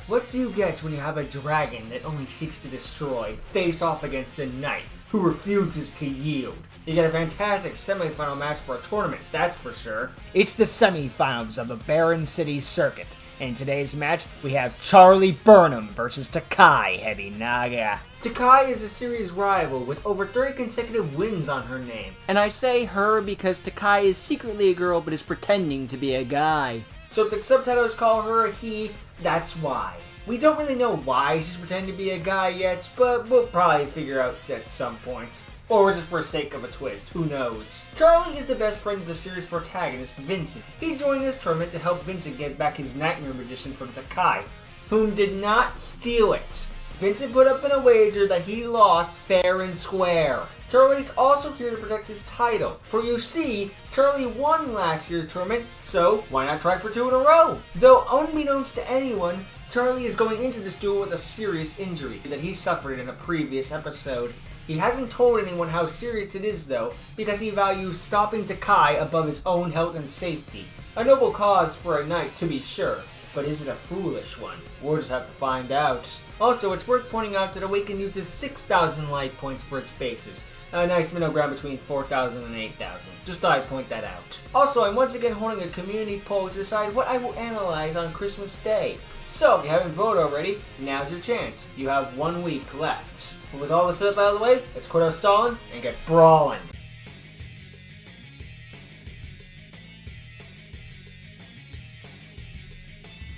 What do you get when you have a dragon that only seeks to destroy face off against a knight who refuses to yield? You get a fantastic semifinal match for a tournament, that's for sure. It's the semifinals of the Barron City Circuit. In today's match, we have Charlie Burnham versus Tekai Hebinaga. Tekai is a series rival with over 30 consecutive wins on her name. And I say her because Tekai is secretly a girl but is pretending to be a guy. So if the subtitles call her a he, that's why. We don't really know why she's pretending to be a guy yet, but we'll probably figure out at some point. Or just for the sake of a twist, who knows. Charlie is the best friend of the series protagonist, Vincent. He joined this tournament to help Vincent get back his Nightmare Magician from Tekai, whom did not steal it. Vincent put up in a wager that he lost fair and square. Charlie's also here to protect his title, for you see, Charlie won last year's tournament, so why not try for 2 in a row? Though unbeknownst to anyone, Charlie is going into this duel with a serious injury that he suffered in a previous episode. He hasn't told anyone how serious it is though, because he values stopping Tekai above his own health and safety. A noble cause for a knight to be sure, but is it a foolish one? We'll just have to find out. Also, it's worth pointing out that Awaken uses 6,000 life points for its bases. A nice middle ground between 4,000 and 8,000. Just thought I'd point that out. Also, I'm once again holding a community poll to decide what I will analyze on Christmas Day. So, if you haven't voted already, now's your chance. You have 1 week left. But with all this setup out of the way, let's quit our stalling and get brawling.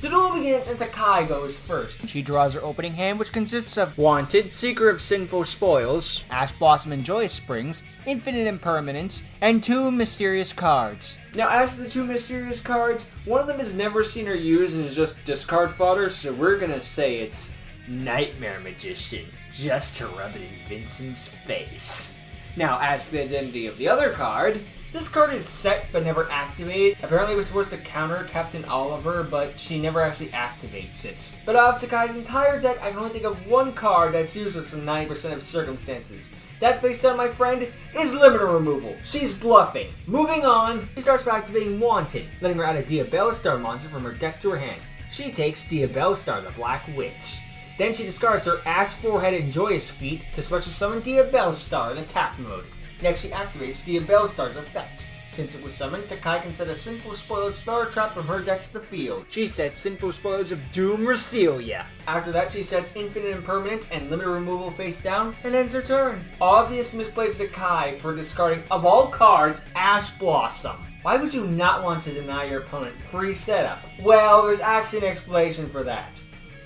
The duel begins and Tekai goes first. She draws her opening hand, which consists of Wanted, Seeker of Sinful Spoils, Ash Blossom and Joyous Springs, Infinite Impermanence, and 2 mysterious cards. Now, as for the 2 mysterious cards, one of them has never seen her use and is just discard fodder, so we're gonna say it's Nightmare Magician, just to rub it in Vincent's face. Now, as for the identity of the other card, this card is set but never activated. Apparently it was supposed to counter Captain Oliver, but she never actually activates it. But out of Tekai's entire deck, I can only think of one card that's used with some 90% of circumstances. That face down, my friend, is limiter removal. She's bluffing. Moving on, she starts by activating Wanted, letting her add a Diabellstar monster from her deck to her hand. She takes Diabellstar, the Black Witch. Then she discards her Ash Forehead and Joyous Feet to special summon Diabellstar in attack mode. Next, she activates Diabellstar's effect. Since it was summoned, Tekai can set a Sinful Spoilers Star Trap from her deck to the field. She sets Sinful Spoilers of Doom Resealia. After that, she sets Infinite Impermanence and Limiter Removal face down and ends her turn. Obvious misplay to Tekai for discarding, of all cards, Ash Blossom. Why would you not want to deny your opponent free setup? Well, there's actually an explanation for that.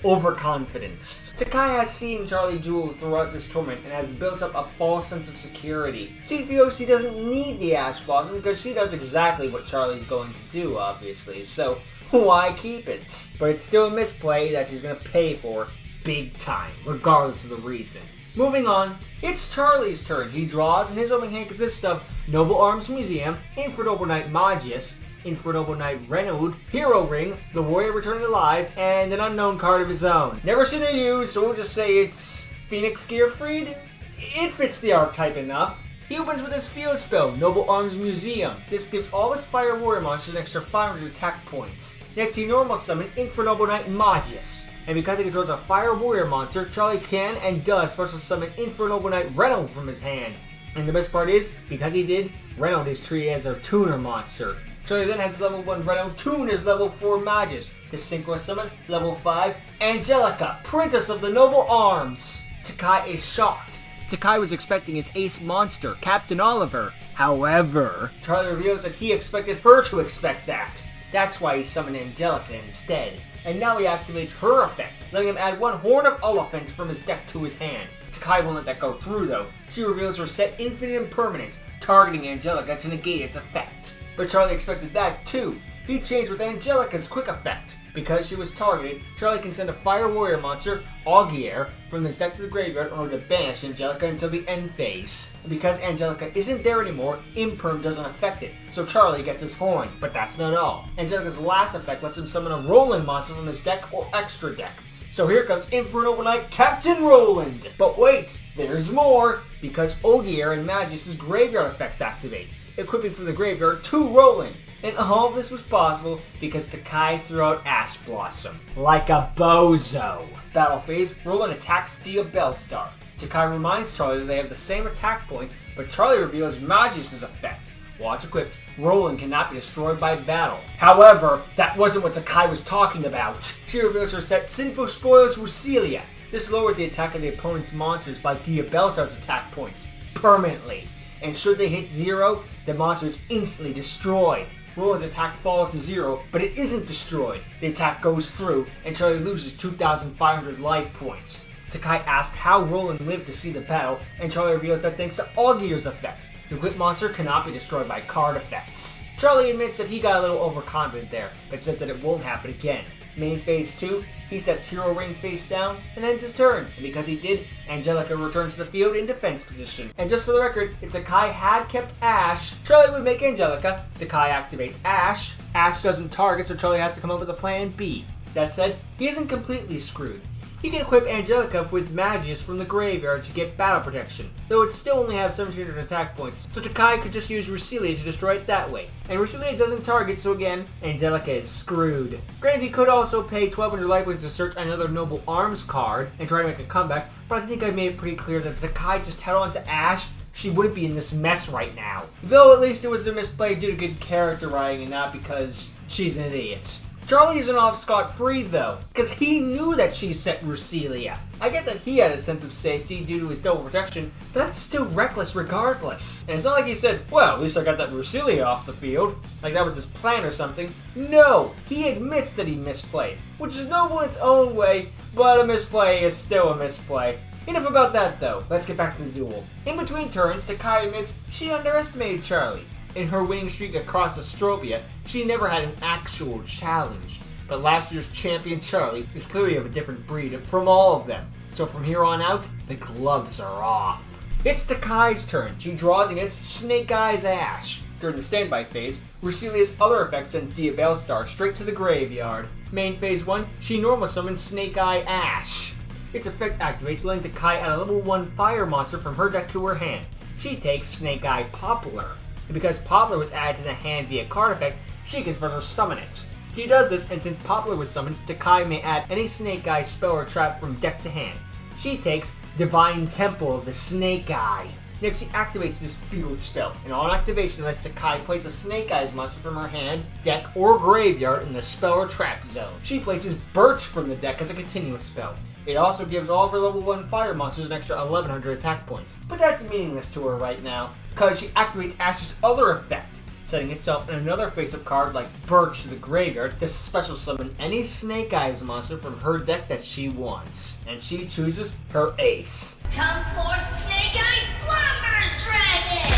Overconfidence. Tekai has seen Charlie duel throughout this tournament and has built up a false sense of security. She feels she doesn't need the Ash Blossom because she knows exactly what Charlie's going to do, obviously, so why keep it? But it's still a misplay that she's going to pay for big time, regardless of the reason. Moving on, it's Charlie's turn. He draws, and his opening hand consists of Noble Arms Museum, Inferno Knight Magius, Inferno Knight Renaud, Hero Ring, the Warrior Returning Alive, and an unknown card of his own. Never seen her used, so we'll just say it's Phoenix Gearfried. It fits the archetype enough. He opens with his field spell, Noble Arms Museum. This gives all his Fire Warrior monsters an extra 500 attack points. Next, he normal summons Inferno Knight Magius. And because he controls a Fire Warrior monster, Charlie can and does special summon Inferno Knight Renaud from his hand. And the best part is, because he did, Renaud is treated as a tuner monster. Charlie then has level 1 Renaud tune his level 4 Magus to synchro summon level 5 Angelica, Princess of the Noble Arms. Tekai is shocked. Tekai was expecting his ace monster, Captain Oliver. However, Charlie reveals that he expected her to expect that. That's why he summoned Angelica instead. And now he activates her effect, letting him add 1 Horn of Elephant from his deck to his hand. Tekai won't let that go through though. She reveals her set Infinite Impermanence, targeting Angelica to negate its effect. But Charlie expected that too. He changed with Angelica's quick effect. Because she was targeted, Charlie can send a Fire Warrior monster, Augier, from his deck to the graveyard in order to banish Angelica until the end phase. And because Angelica isn't there anymore, Imperm doesn't affect it, so Charlie gets his horn. But that's not all. Angelica's last effect lets him summon a Roland monster from his deck or extra deck. So here comes Inferno Knight Captain Roland! But wait, there's more! Because Augier and Magus' graveyard effects activate. equipping from the graveyard to Roland. And all of this was possible because Tekai threw out Ash Blossom. Like a bozo. Battle phase, Roland attacks Diabellstar. Tekai reminds Charlie that they have the same attack points, but Charlie reveals Magius' effect. Once equipped, Roland cannot be destroyed by battle. However, that wasn't what Tekai was talking about. She reveals her set Sinful Spoils Rusilia. This lowers the attack of the opponent's monsters by Diabellstar's attack points permanently. And should they hit 0, the monster is instantly destroyed. Roland's attack falls to 0, but it isn't destroyed. The attack goes through, and Charlie loses 2,500 life points. Tekai asks how Roland lived to see the battle, and Charlie reveals that thanks to Augier's effect, the equipped monster cannot be destroyed by card effects. Charlie admits that he got a little overconfident there, but says that it won't happen again. Main phase 2, he sets Hero Ring face down and ends his turn, and because he did, Angelica returns to the field in defense position. And just for the record, if Tekai had kept Ash, Charlie would make Angelica. Tekai activates Ash. Ash doesn't target, so Charlie has to come up with a plan B. That said, he isn't completely screwed. He can equip Angelica with Magius from the graveyard to get battle protection, though it still only has 1700 attack points, so Tekai could just use Rusilia to destroy it that way. And Rusilia doesn't target, so again, Angelica is screwed. Granted, he could also pay 1200 life points to search another Noble Arms card and try to make a comeback, but I think I made it pretty clear that if Tekai just held on to Ash, she wouldn't be in this mess right now. Though at least it was a misplay due to good character writing and not because she's an idiot. Charlie isn't off scot-free though, because he knew that she set Rusilia. I get that he had a sense of safety due to his double protection, but that's still reckless regardless. And it's not like he said, well, at least I got that Rusilia off the field, like that was his plan or something. No, he admits that he misplayed, which is noble in its own way, but a misplay is still a misplay. Enough about that though, let's get back to the duel. In between turns, Tekai admits she underestimated Charlie. In her winning streak across Astrovia, she never had an actual challenge. But last year's champion Charlie is clearly of a different breed from all of them. So from here on out, the gloves are off. It's Tekai's turn. She draws against Snake Eyes Ash. During the standby phase, Rusilia's other effect sends Diabellstar straight to the graveyard. Main phase 1, she normal summons Snake Eye Ash. Its effect activates, letting Tekai add a level 1 fire monster from her deck to her hand. She takes Snake Eye Poplar. And because Poplar was added to the hand via card effect, she can special summon it. She does this, and since Poplar was summoned, Tekai may add any Snake Eye spell or trap from deck to hand. She takes Divine Temple of the Snake Eye. Next, she activates this field spell, and on activation it lets Tekai place a Snake Eyes monster from her hand, deck, or graveyard in the spell or trap zone. She places Birch from the deck as a continuous spell. It also gives all of her level 1 fire monsters an extra 1100 attack points. But that's meaningless to her right now, because she activates Ash's other effect, setting itself in another face-up card like Birch to the graveyard to special summon any Snake Eyes monster from her deck that she wants. And she chooses her ace. Come forth, Snake Eyes Floppers Dragon!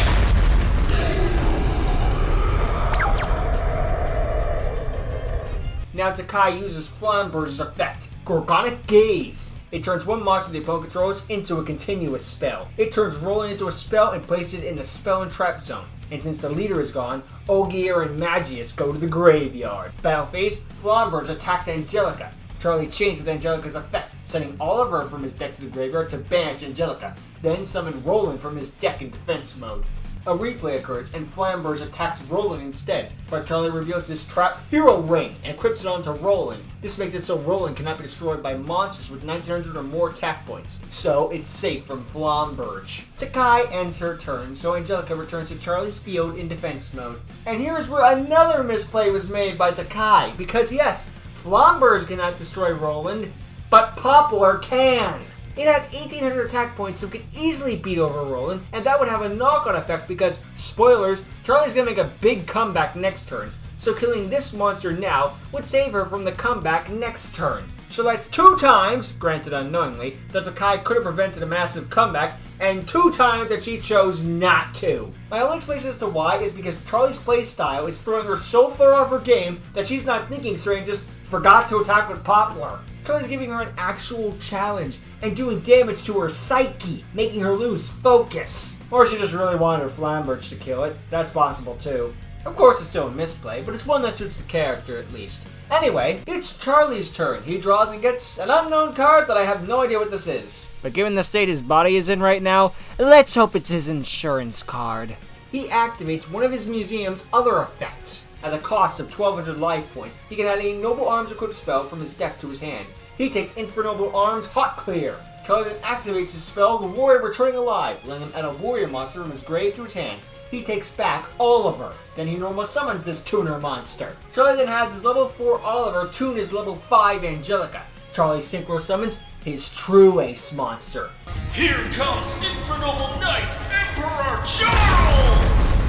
Now Tekai uses Flamberge's effect, Gorgonic Gaze. It turns one monster the opponent controls into a continuous spell. It turns Roland into a spell and places it in the spell and trap zone. And since the leader is gone, Ogier and Magius go to the graveyard. Battle phase, Flamberge attacks Angelica. Charlie chains with Angelica's effect, sending Oliver from his deck to the graveyard to banish Angelica, then summon Roland from his deck in defense mode. A replay occurs, and Flamberge attacks Roland instead, but Charlie reveals his trap Hero Ring and equips it onto Roland. This makes it so Roland cannot be destroyed by monsters with 1900 or more attack points, so it's safe from Flamberge. Tekai ends her turn, so Angelica returns to Charlie's field in defense mode. And here's where another misplay was made by Tekai, because yes, Flamberge cannot destroy Roland, but Poplar can! It has 1800 attack points, so it can easily beat over Roland, and that would have a knock-on effect because, spoilers, Charlie's gonna make a big comeback next turn, so killing this monster now would save her from the comeback next turn. So that's 2 times, granted unknowingly, that Tekai could have prevented a massive comeback, and 2 times that she chose not to. My only explanation as to why is because Charlie's playstyle is throwing her so far off her game that she's not thinking straight and just forgot to attack with Poplar. Charlie's giving her an actual challenge and doing damage to her psyche, making her lose focus. Or she just really wanted her Flamberge to kill it. That's possible too. Of course it's still a misplay, but it's one that suits the character at least. Anyway, it's Charlie's turn. He draws and gets an unknown card that I have no idea what this is. But given the state his body is in right now, let's hope it's his insurance card. he activates one of his museum's other effects. At the cost of 1200 life points, he can add a Noble Arms equipped spell from his deck to his hand. He takes Inferno Arms Hot Clear. Charlie then activates his spell, the Warrior Returning Alive, letting him add a Warrior monster from his grave to his hand. He takes back Oliver. Then he normal summons this tuner monster. Charlie then has his level 4 Oliver tune his level 5 Angelica. Charlie synchro summons his true ace monster. Here comes Inferno Knight, Emperor Charles!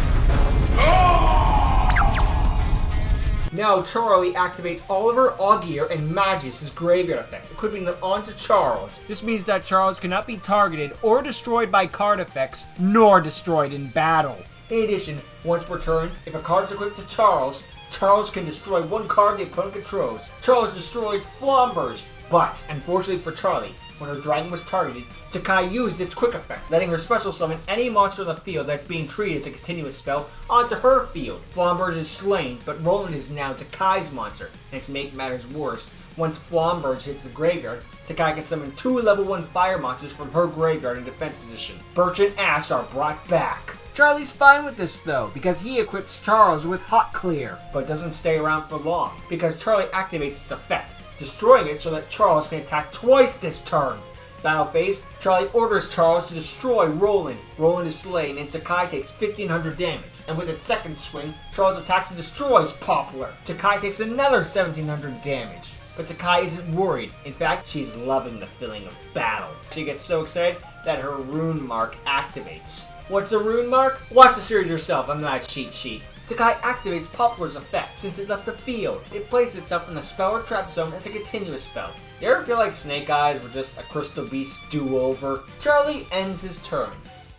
Now Charlie activates Oliver, Augier, and Magus, his graveyard effect, equipping them onto Charles. This means that Charles cannot be targeted or destroyed by card effects, nor destroyed in battle. In addition, once per turn, if a card is equipped to Charles, Charles can destroy one card the opponent controls. Charles destroys Flombers, but, unfortunately for Charlie, when her dragon was targeted, Tekai used its quick effect, letting her special summon any monster on the field that's being treated as a continuous spell onto her field. Flombers is slain, but Roland is now Tekai's monster, and to make matters worse, once Flombers hits the graveyard, Tekai can summon 2 level 1 fire monsters from her graveyard in defense position. Birch and Ash are brought back. Charlie's fine with this though, because he equips Charles with Hot Clear, but doesn't stay around for long, because Charlie activates its effect, destroying it so that Charles can attack twice this turn. Battle phase, Charlie orders Charles to destroy Roland. Roland is slain and Tekai takes 1500 damage. And with its second swing, Charles attacks and destroys Poplar. Tekai takes another 1700 damage. But Tekai isn't worried. In fact, she's loving the feeling of battle. She gets so excited that her rune mark activates. What's a rune mark? Watch the series yourself, I'm not a cheat sheet. Tekai activates Poplar's effect since it left the field. It places itself in the spell or trap zone as a continuous spell. You ever feel like Snake Eyes were just a Crystal Beast do-over? Charlie ends his turn.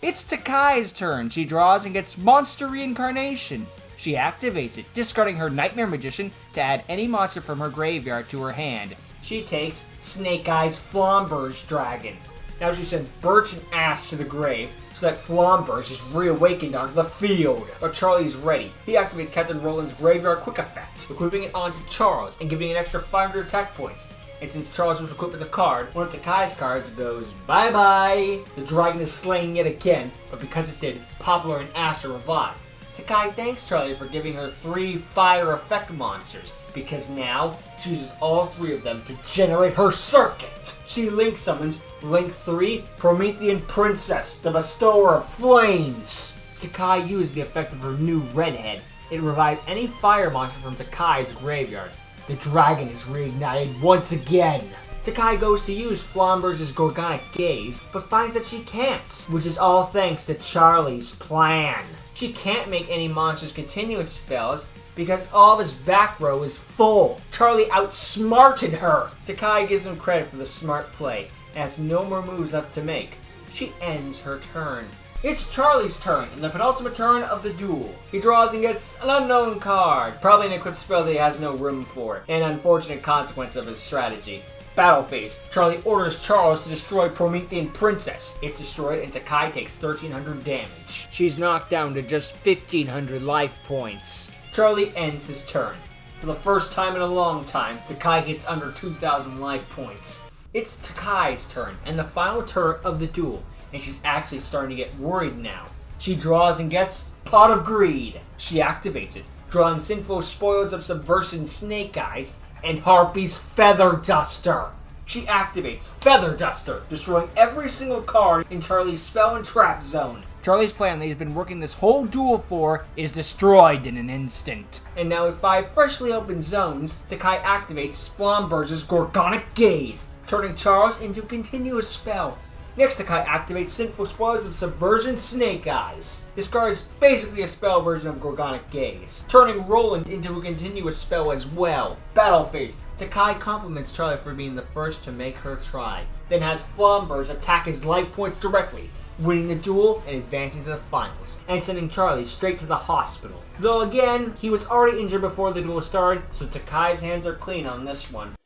It's Tekai's turn. She draws and gets Monster Reincarnation. She activates it, discarding her Nightmare Magician to add any monster from her graveyard to her hand. She takes Snake Eyes Flomber's Dragon. Now she sends Birch and Ash to the grave, so that Flombers is reawakened onto the field. But Charlie's ready. He activates Captain Roland's Graveyard Quick Effect, equipping it onto Charles and giving an extra 500 attack points. And since Charles was equipped with the card, one of Tekai's cards goes bye-bye. The dragon is slain yet again, but because it did, Poplar and Ash are revived. Tekai thanks Charlie for giving her 3 fire effect monsters, because now she uses all 3 of them to generate her circuit. She link summons Link 3, Promethean Princess, the Bestower of Flames. Tekai used the effect of her new Redhead. It revives any fire monster from Tekai's graveyard. The dragon is reignited once again. Tekai goes to use Flomber's Gorgonic Gaze, but finds that she can't, which is all thanks to Charlie's plan. She can't make any monsters continuous spells because all of his back row is full. Charlie outsmarted her. Tekai gives him credit for the smart play and has no more moves left to make. She ends her turn. It's Charlie's turn, in the penultimate turn of the duel. He draws and gets an unknown card, probably an equipped spell that he has no room for, an unfortunate consequence of his strategy. Battle phase, Charlie orders Charles to destroy Promethean Princess. It's destroyed and Tekai takes 1300 damage. She's knocked down to just 1500 life points. Charlie ends his turn. For the first time in a long time, Tekai hits under 2000 life points. It's Tekai's turn, and the final turn of the duel. And she's actually starting to get worried now. She draws and gets Pot of Greed. She activates it, drawing Sinful Spoils of Subversion Snake Eyes and Harpy's Feather Duster. She activates Feather Duster, destroying every single card in Charlie's spell and trap zone. Charlie's plan that he's been working this whole duel for is destroyed in an instant. And now with 5 freshly opened zones, Tekai activates Flomber's Gorgonic Gaze, turning Charles into a continuous spell. Next, Tekai activates Sinful Spoils of Subversion Snake Eyes. This card is basically a spell version of Gorgonic Gaze, turning Roland into a continuous spell as well. Battle phase, Tekai compliments Charlie for being the first to make her try, then has Flombers attack his life points directly, winning the duel and advancing to the finals, and sending Charlie straight to the hospital. Though again, he was already injured before the duel started, so Tekai's hands are clean on this one.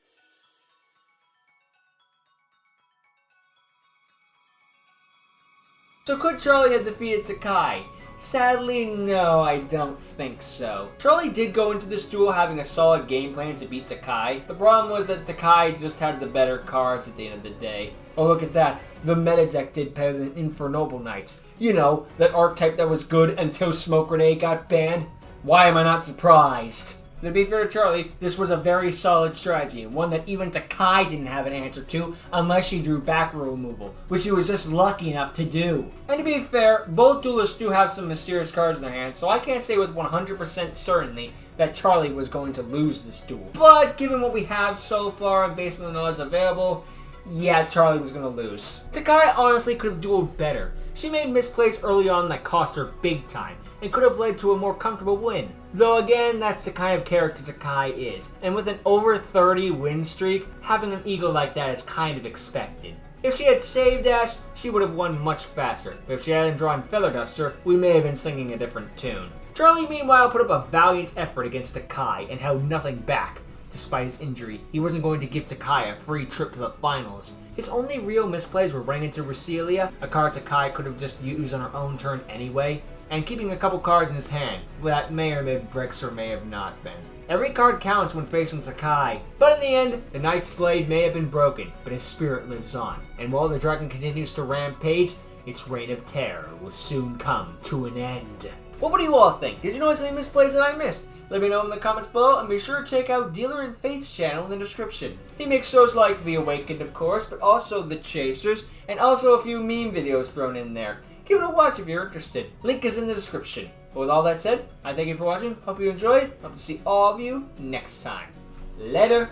So could Charlie have defeated Tekai? Sadly, no, I don't think so. Charlie did go into this duel having a solid game plan to beat Tekai. The problem was that Tekai just had the better cards at the end of the day. Oh, look at that. The meta deck did better than Inferno Knights. You know, that archetype that was good until Smoke Grenade got banned. Why am I not surprised? To be fair to Charlie, this was a very solid strategy, and one that even Tekai didn't have an answer to unless she drew back row removal, which she was just lucky enough to do. And to be fair, both duelists do have some mysterious cards in their hands, so I can't say with 100% certainty that Charlie was going to lose this duel. But given what we have so far and based on the knowledge available, yeah, Charlie was going to lose. Tekai honestly could have dueled better. She made misplays early on that cost her big time, and could have led to a more comfortable win. Though again, that's the kind of character Tekai is, and with an over 30 win streak, having an ego like that is kind of expected. If she had saved Ash, she would have won much faster, but if she hadn't drawn Feather Duster, we may have been singing a different tune. Charlie meanwhile put up a valiant effort against Tekai and held nothing back. Despite his injury, he wasn't going to give Tekai a free trip to the finals. His only real misplays were running into Recelia, a card Tekai could have just used on her own turn anyway, and keeping a couple cards in his hand, that may or may have bricks or may have not been. Every card counts when facing Tekai, but in the end, the Knight's Blade may have been broken, but his spirit lives on, and while the dragon continues to rampage, its reign of terror will soon come to an end. What do you all think? Did you notice any misplays that I missed? Let me know in the comments below, and be sure to check out Dealer and Fate's channel in the description. He makes shows like The Awakened, of course, but also The Chasers, and also a few meme videos thrown in there. Give it a watch if you're interested. Link is in the description. But with all that said, I thank you for watching. Hope you enjoyed. Hope to see all of you next time. Later.